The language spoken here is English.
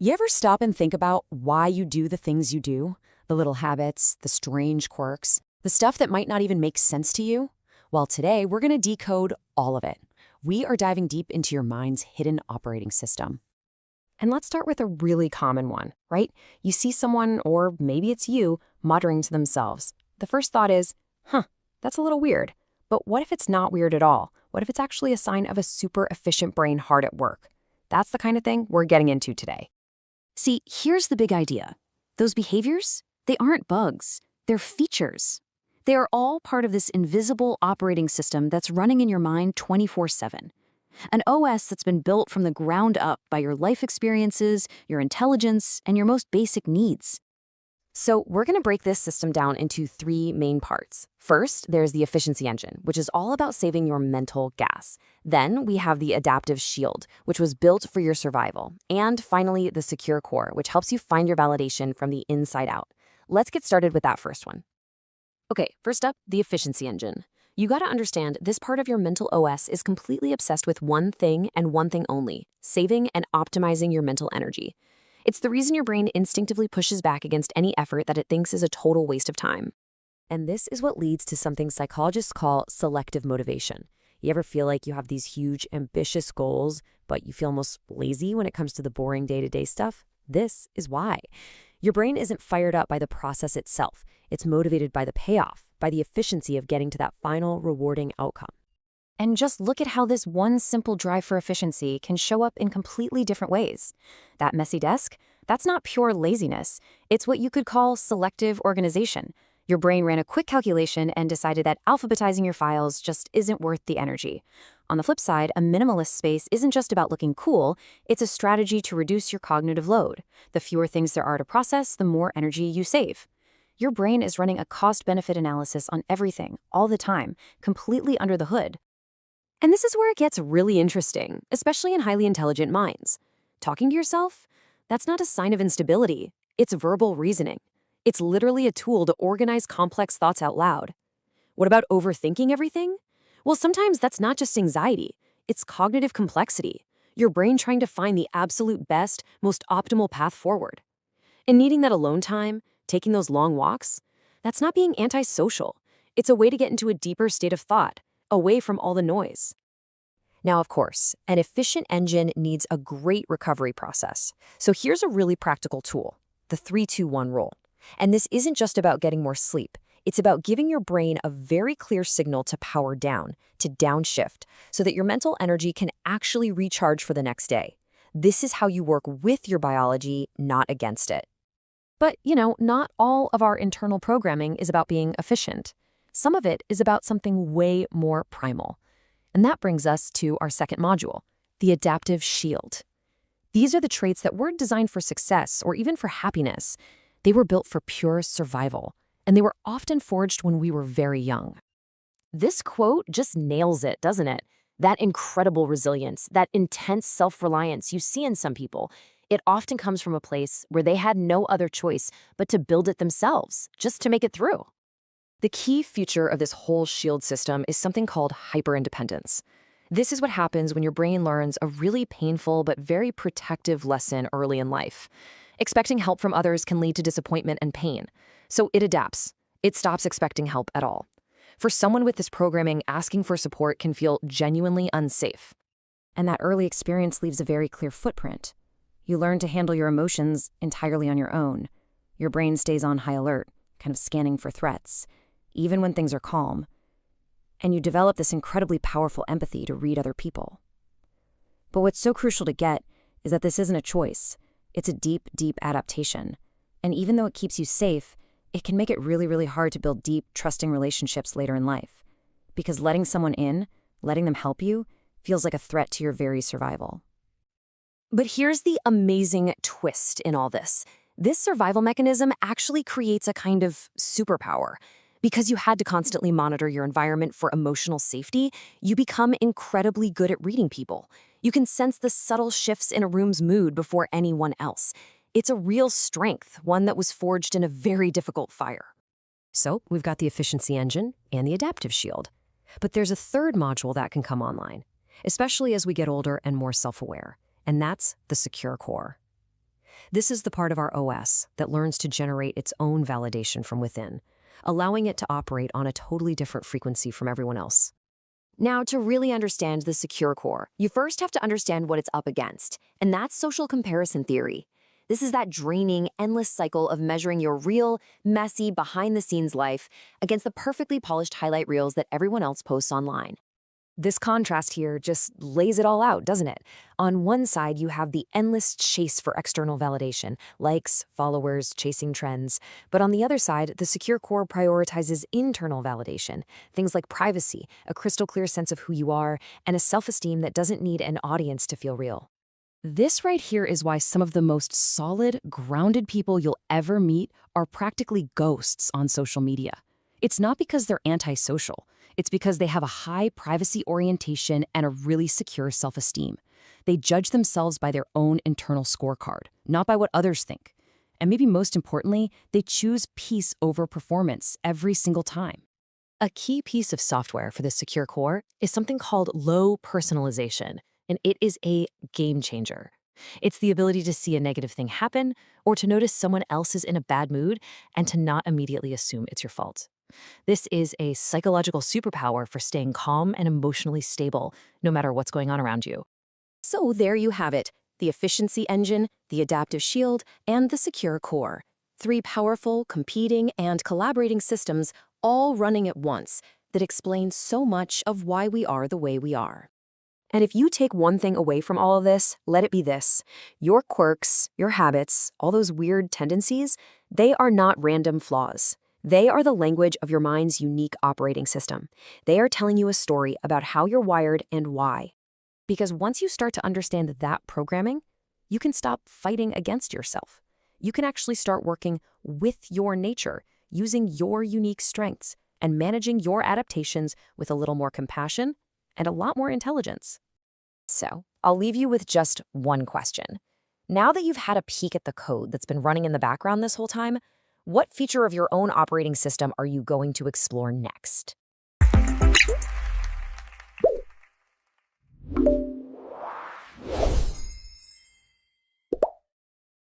You ever stop and think about why you do the things you do? The little habits, the strange quirks, the stuff that might not even make sense to you? Well, today we're going to decode all of it. We are diving deep into your mind's hidden operating system. And let's start with a really common one, right? You see someone, or maybe it's you, muttering to themselves. The first thought is, that's a little weird. But what if it's not weird at all? What if it's actually a sign of a super efficient brain hard at work? That's the kind of thing we're getting into today. See, here's the big idea. Those behaviors, they aren't bugs. They're features. They are all part of this invisible operating system that's running in your mind 24/7. An OS that's been built from the ground up by your life experiences, your intelligence, and your most basic needs. So we're going to break this system down into three main parts. First, there's the efficiency engine, which is all about saving your mental gas. Then we have the adaptive shield, which was built for your survival. And finally, the secure core, which helps you find your validation from the inside out. Let's get started with that first one. Okay, first up, the efficiency engine. You got to understand this part of your mental OS is completely obsessed with one thing and one thing only: saving and optimizing your mental energy. It's the reason your brain instinctively pushes back against any effort that it thinks is a total waste of time. And this is what leads to something psychologists call selective motivation. You ever feel like you have these huge, ambitious goals, but you feel almost lazy when it comes to the boring day-to-day stuff? This is why. Your brain isn't fired up by the process itself. It's motivated by the payoff, by the efficiency of getting to that final, rewarding outcome. And just look at how this one simple drive for efficiency can show up in completely different ways. That messy desk, that's not pure laziness. It's what you could call selective organization. Your brain ran a quick calculation and decided that alphabetizing your files just isn't worth the energy. On the flip side, a minimalist space isn't just about looking cool, it's a strategy to reduce your cognitive load. The fewer things there are to process, the more energy you save. Your brain is running a cost-benefit analysis on everything, all the time, completely under the hood. And this is where it gets really interesting, especially in highly intelligent minds. Talking to yourself? That's not a sign of instability. It's verbal reasoning. It's literally a tool to organize complex thoughts out loud. What about overthinking everything? Well, sometimes that's not just anxiety. It's cognitive complexity. Your brain trying to find the absolute best, most optimal path forward. And needing that alone time, taking those long walks, that's not being antisocial. It's a way to get into a deeper state of thought, away from all the noise. Now, of course, an efficient engine needs a great recovery process. So here's a really practical tool, the 3-2-1 rule. And this isn't just about getting more sleep. It's about giving your brain a very clear signal to power down, to downshift, so that your mental energy can actually recharge for the next day. This is how you work with your biology, not against it. But, not all of our internal programming is about being efficient. Some of it is about something way more primal. And that brings us to our second module, the adaptive shield. These are the traits that weren't designed for success or even for happiness. They were built for pure survival, and they were often forged when we were very young. This quote just nails it, doesn't it? That incredible resilience, that intense self-reliance you see in some people, it often comes from a place where they had no other choice but to build it themselves, just to make it through. The key feature of this whole shield system is something called hyperindependence. This is what happens when your brain learns a really painful but very protective lesson early in life. Expecting help from others can lead to disappointment and pain. So it adapts. It stops expecting help at all. For someone with this programming, asking for support can feel genuinely unsafe. And that early experience leaves a very clear footprint. You learn to handle your emotions entirely on your own. Your brain stays on high alert, kind of scanning for threats, even when things are calm. And you develop this incredibly powerful empathy to read other people. But what's so crucial to get is that this isn't a choice. It's a deep, deep adaptation. And even though it keeps you safe, it can make it really, really hard to build deep, trusting relationships later in life. Because letting someone in, letting them help you, feels like a threat to your very survival. But here's the amazing twist in all this. This survival mechanism actually creates a kind of superpower. Because you had to constantly monitor your environment for emotional safety, you become incredibly good at reading people. You can sense the subtle shifts in a room's mood before anyone else. It's a real strength, one that was forged in a very difficult fire. So we've got the efficiency engine and the adaptive shield. But there's a third module that can come online, especially as we get older and more self-aware, and that's the secure core. This is the part of our OS that learns to generate its own validation from within, allowing it to operate on a totally different frequency from everyone else. Now, to really understand the secure core, you first have to understand what it's up against, and that's social comparison theory. This is that draining, endless cycle of measuring your real, messy, behind-the-scenes life against the perfectly polished highlight reels that everyone else posts online. This contrast here just lays it all out, doesn't it? On one side, you have the endless chase for external validation, likes, followers, chasing trends. But on the other side, the secure core prioritizes internal validation, things like privacy, a crystal clear sense of who you are, and a self-esteem that doesn't need an audience to feel real. This right here is why some of the most solid, grounded people you'll ever meet are practically ghosts on social media. It's not because they're antisocial. It's because they have a high privacy orientation and a really secure self-esteem. They judge themselves by their own internal scorecard, not by what others think. And maybe most importantly, they choose peace over performance every single time. A key piece of software for the secure core is something called low personalization, and it is a game changer. It's the ability to see a negative thing happen or to notice someone else is in a bad mood and to not immediately assume it's your fault. This is a psychological superpower for staying calm and emotionally stable, no matter what's going on around you. So there you have it, the efficiency engine, the adaptive shield, and the secure core. 3 powerful, competing, and collaborating systems all running at once that explain so much of why we are the way we are. And if you take one thing away from all of this, let it be this. Your quirks, your habits, all those weird tendencies, they are not random flaws. They are the language of your mind's unique operating system. They are telling you a story about how you're wired and why. Because once you start to understand that programming, you can stop fighting against yourself. You can actually start working with your nature, using your unique strengths, and managing your adaptations with a little more compassion and a lot more intelligence. So, I'll leave you with just one question. Now that you've had a peek at the code that's been running in the background this whole time, what feature of your own operating system are you going to explore next?